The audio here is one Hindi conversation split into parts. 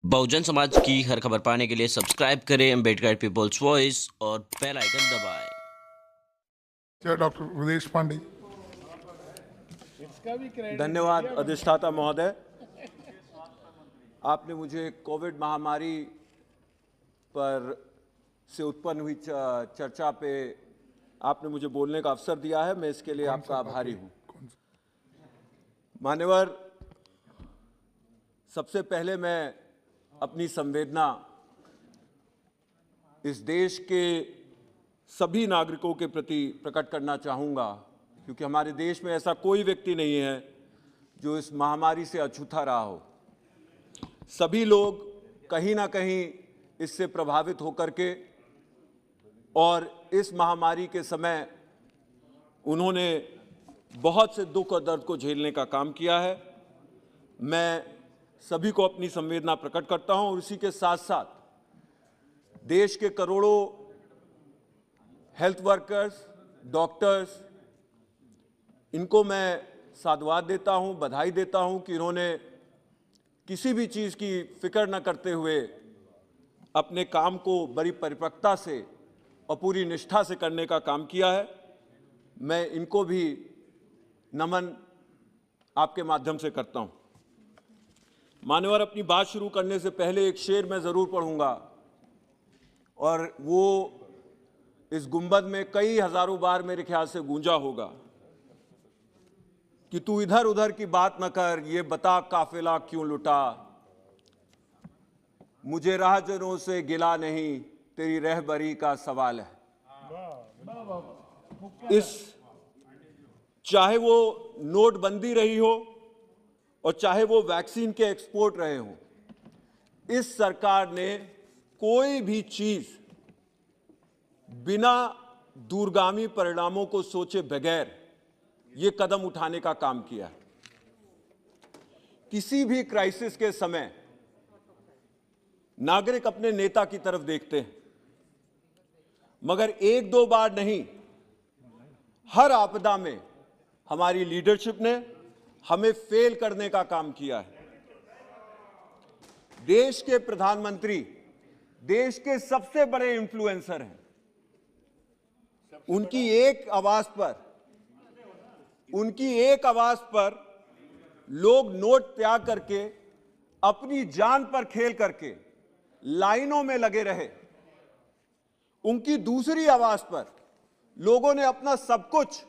बहुजन समाज की हर खबर पाने के लिए सब्सक्राइब करें अम्बेडकर पीपल्स वॉइस और बेल आइकन दबाएं। डॉक्टर विदेश पांडे। धन्यवाद अधिष्ठाता महोदय। आपने मुझे कोविड महामारी पर से उत्पन्न हुई चर्चा पे आपने मुझे बोलने का अवसर दिया है। मैं इसके लिए आपका आभारी हूं। मान्यवर, सबसे पहले मैं अपनी संवेदना इस देश के सभी नागरिकों के प्रति प्रकट करना चाहूँगा, क्योंकि हमारे देश में ऐसा कोई व्यक्ति नहीं है जो इस महामारी से अछूता रहा हो। सभी लोग कहीं ना कहीं इससे प्रभावित होकर के और इस महामारी के समय उन्होंने बहुत से दुख और दर्द को झेलने का काम किया है। मैं सभी को अपनी संवेदना प्रकट करता हूं और इसी के साथ साथ देश के करोड़ों हेल्थ वर्कर्स, डॉक्टर्स, इनको मैं साधुवाद देता हूं, बधाई देता हूं कि इन्होंने किसी भी चीज़ की फिक्र न करते हुए अपने काम को बड़ी परिपक्वता से और पूरी निष्ठा से करने का काम किया है। मैं इनको भी नमन आपके माध्यम से करता हूं। मान्यवर, अपनी बात शुरू करने से पहले एक शेर मैं ज़रूर पढ़ूंगा और वो इस गुंबद में कई हज़ारों बार मेरे ख्याल से गूंजा होगा कि तू इधर उधर की बात न कर, ये बता काफिला क्यों लुटा, मुझे राहजनों से गिला नहीं, तेरी रहबरी का सवाल है। इस चाहे वो नोटबंदी रही हो और चाहे वो वैक्सीन के एक्सपोर्ट रहे हों, इस सरकार ने कोई भी चीज बिना दूरगामी परिणामों को सोचे बगैर ये कदम उठाने का काम किया है। किसी भी क्राइसिस के समय नागरिक अपने नेता की तरफ देखते हैं, मगर एक दो बार नहीं, हर आपदा में हमारी लीडरशिप ने हमें फेल करने का काम किया है। देश के प्रधानमंत्री देश के सबसे बड़े इन्फ्लुएंसर हैं। उनकी एक आवाज पर लोग नोट त्याग करके अपनी जान पर खेल करके लाइनों में लगे रहे। उनकी दूसरी आवाज पर लोगों ने अपना सब कुछ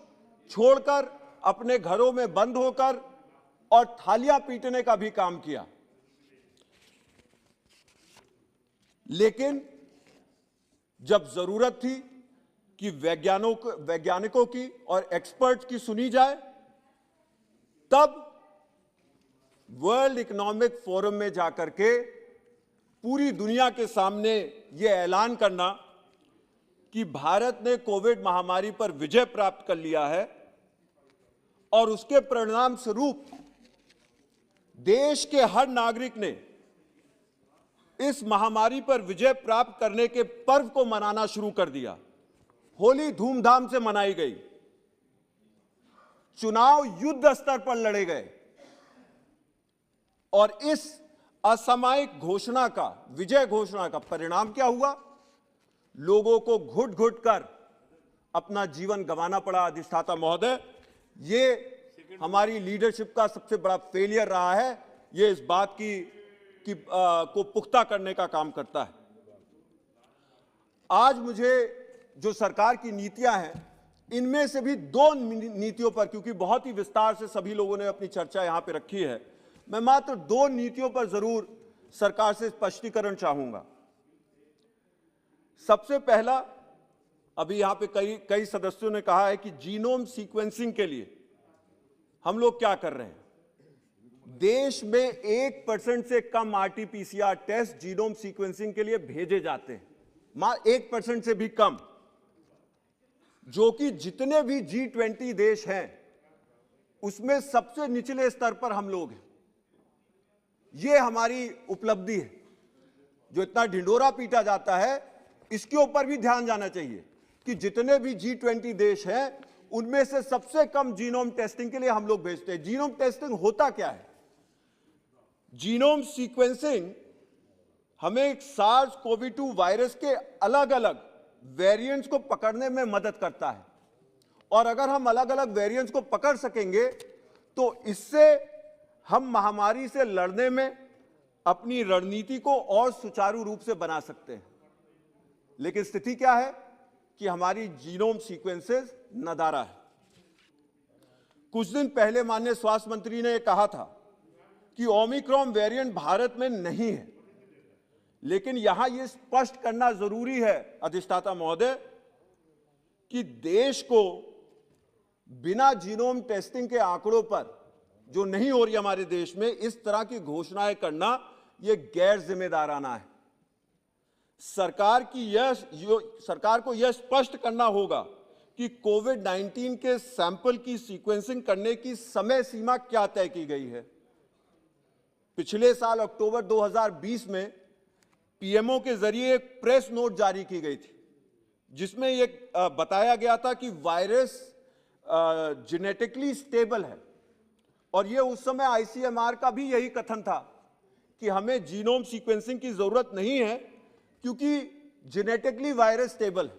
छोड़कर अपने घरों में बंद होकर और थालियां पीटने का भी काम किया। लेकिन जब जरूरत थी कि वैज्ञानिकों की और एक्सपर्ट्स की सुनी जाए, तब वर्ल्ड इकोनॉमिक फोरम में जाकर के पूरी दुनिया के सामने यह ऐलान करना कि भारत ने कोविड महामारी पर विजय प्राप्त कर लिया है और उसके परिणाम स्वरूप देश के हर नागरिक ने इस महामारी पर विजय प्राप्त करने के पर्व को मनाना शुरू कर दिया। होली धूमधाम से मनाई गई, चुनाव युद्ध स्तर पर लड़े गए और इस असामयिक घोषणा का, विजय घोषणा का परिणाम क्या हुआ? लोगों को घुट घुट कर अपना जीवन गंवाना पड़ा। अधिष्ठाता महोदय, ये हमारी लीडरशिप का सबसे बड़ा फेलियर रहा है। ये इस बात को पुख्ता करने का काम करता है। आज मुझे जो सरकार की नीतियां हैं, इनमें से भी दो नीतियों पर, क्योंकि बहुत ही विस्तार से सभी लोगों ने अपनी चर्चा यहां पे रखी है, मैं मात्र दो नीतियों पर जरूर सरकार से स्पष्टीकरण चाहूंगा। सबसे पहला, अभी यहां पे कई सदस्यों ने कहा है कि जीनोम सीक्वेंसिंग के लिए हम लोग क्या कर रहे हैं। देश में 1% से कम आरटी-पीसीआर टेस्ट जीनोम सीक्वेंसिंग के लिए भेजे जाते हैं, 1% से भी कम, जो कि जितने भी G20 देश हैं उसमें सबसे निचले स्तर पर हम लोग हैं। यह हमारी उपलब्धि है। जो इतना ढिंडोरा पीटा जाता है, इसके ऊपर भी ध्यान जाना चाहिए कि जितने भी G20 देश हैं उनमें से सबसे कम जीनोम टेस्टिंग के लिए हम लोग भेजते हैं। जीनोम टेस्टिंग होता क्या है? जीनोम सीक्वेंसिंग हमें सार्स कोवी 2 वायरस के अलग अलग वेरिएंट्स को पकड़ने में मदद करता है। और अगर हम अलग अलग वेरिएंट्स को पकड़ सकेंगे तो इससे हम महामारी से लड़ने में अपनी रणनीति को और सुचारू रूप से बना सकते हैं। लेकिन स्थिति क्या है कि हमारी जीनोम सीक्वेंसेस नदारा है। कुछ दिन पहले माननीय स्वास्थ्य मंत्री ने कहा था कि ओमिक्रॉन वेरिएंट भारत में नहीं है, लेकिन यहां यह स्पष्ट करना जरूरी है अधिष्ठाता महोदय कि देश को बिना जीनोम टेस्टिंग के आंकड़ों पर जो नहीं हो रही हमारे देश में, इस तरह की घोषणाएं करना यह गैर जिम्मेदाराना है। सरकार को यह स्पष्ट करना होगा कि कोविड-19 के सैंपल की सीक्वेंसिंग करने की समय सीमा क्या तय की गई है। पिछले साल अक्टूबर 2020 में पीएमओ के जरिए एक प्रेस नोट जारी की गई थी, जिसमें यह बताया गया था कि वायरस जेनेटिकली स्टेबल है। और यह उस समय आईसीएमआर का भी यही कथन था कि हमें जीनोम सीक्वेंसिंग की जरूरत नहीं है क्योंकि जेनेटिकली वायरस स्टेबल है।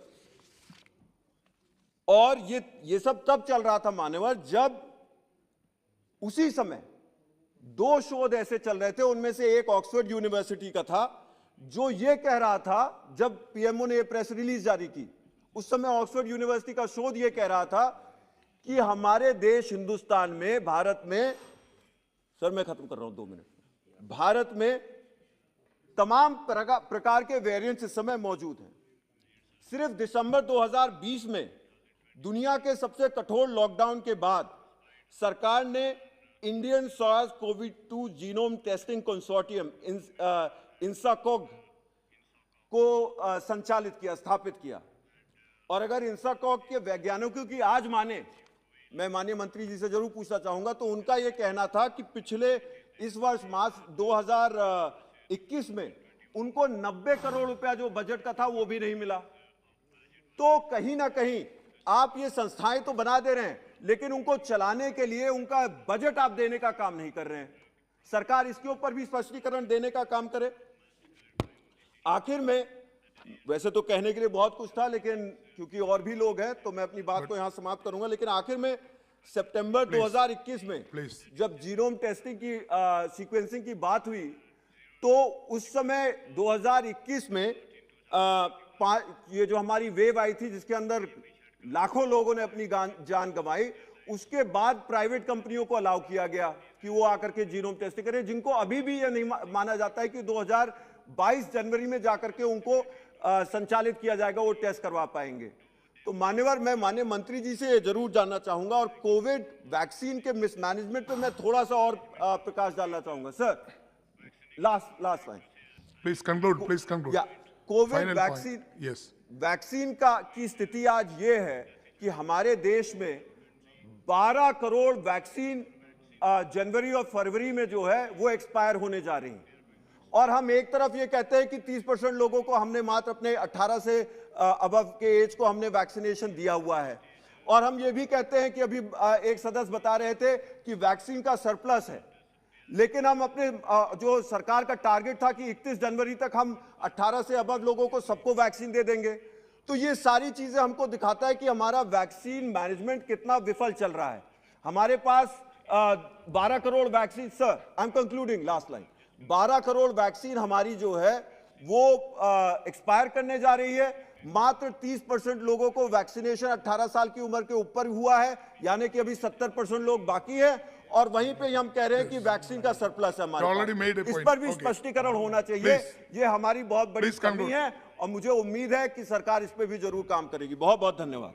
और ये सब तब चल रहा था मान्यवर, जब उसी समय 2 शोध ऐसे चल रहे थे। उनमें से एक ऑक्सफोर्ड यूनिवर्सिटी का था, जो ये कह रहा था, जब पीएमओ ने प्रेस रिलीज जारी की, उस समय ऑक्सफोर्ड यूनिवर्सिटी का शोध ये कह रहा था कि हमारे देश हिंदुस्तान में, भारत में, सर मैं खत्म कर रहा हूं 2 मिनट, भारत में तमाम प्रकार के वेरिएंट्स इस समय मौजूद हैं। सिर्फ दिसंबर 2020 में दुनिया के सबसे कठोर लॉकडाउन के बाद सरकार ने Indian SARS CoV 2 genome testing consortium INSACOG को संचालित किया, स्थापित किया। और अगर इंसाकॉग के वैज्ञानिकों की आज माने, मैं माननीय मंत्री जी से जरूर पूछना चाहूंगा, तो उनका यह कहना था कि पिछले इस वर्ष मार्च 2021 में उनको 90 करोड़ रुपया जो बजट का था वो भी नहीं मिला। तो कहीं ना कहीं आप ये संस्थाएं तो बना दे रहे हैं, लेकिन उनको चलाने के लिए उनका बजट आप देने का काम नहीं कर रहे हैं। सरकार इसके ऊपर भी स्पष्टीकरण देने का काम करे। आखिर में, वैसे तो कहने के लिए बहुत कुछ था, लेकिन क्योंकि और भी लोग हैं तो मैं अपनी बात को यहां समाप्त करूंगा। लेकिन आखिर में सितंबर 2021 में जब जीनोम टेस्टिंग की सीक्वेंसिंग की बात हुई, तो उस समय 2021 में ये जो हमारी वेव आई थी, जिसके अंदर लाखों लोगों ने अपनी जान गंवाई, उसके बाद प्राइवेट कंपनियों को अलाउ किया गया कि वो आकर के जीनोम टेस्टिंग करें, जिनको अभी भी यह नहीं माना जाता है कि 2022 जनवरी में जाकर के उनको संचालित किया जाएगा, वो टेस्ट करवा पाएंगे। तो मान्यवर, मैं माननीय मंत्री जी से जरूर जानना चाहूंगा, और कोविड वैक्सीन के मिसमैनेजमेंट पे मैं थोड़ा सा और प्रकाश डालना चाहूंगा। Sir, last line, please conclude. या कोविड वैक्सीन की स्थिति आज ये है कि हमारे देश में 12 करोड़ वैक्सीन जनवरी और फरवरी में जो है वो एक्सपायर होने जा रही है। और हम एक तरफ ये कहते हैं कि 30% लोगों को हमने मात्र अपने 18 से अबव के एज को हमने वैक्सीनेशन दिया हुआ है। और हम ये भी कहते हैं कि अभी एक सदस्य बता रहे थे कि वैक्सीन का सरप्लस है, लेकिन हम अपने जो सरकार का टारगेट था कि 31 जनवरी तक हम 18 से अबव लोगों को सबको वैक्सीन दे देंगे। तो ये सारी चीजें हमको दिखाता है कि हमारा वैक्सीन मैनेजमेंट कितना विफल चल रहा है। हमारे पास 12 crore vaccine, sir I am concluding, last line, 12 crore vaccine हमारी जो है वो एक्सपायर करने जा रही है। मात्र 30% लोगों को वैक्सीनेशन 18 साल की उम्र के ऊपर हुआ है, यानी कि अभी 70% लोग बाकी है। और वहीं पे हम कह रहे हैं कि वैक्सीन का सरप्लस है हमारे पास। इस पर भी स्पष्टीकरण होना चाहिए। ये हमारी बहुत बड़ी कमी है और मुझे उम्मीद है कि सरकार इस पे भी जरूर काम करेगी। बहुत बहुत धन्यवाद।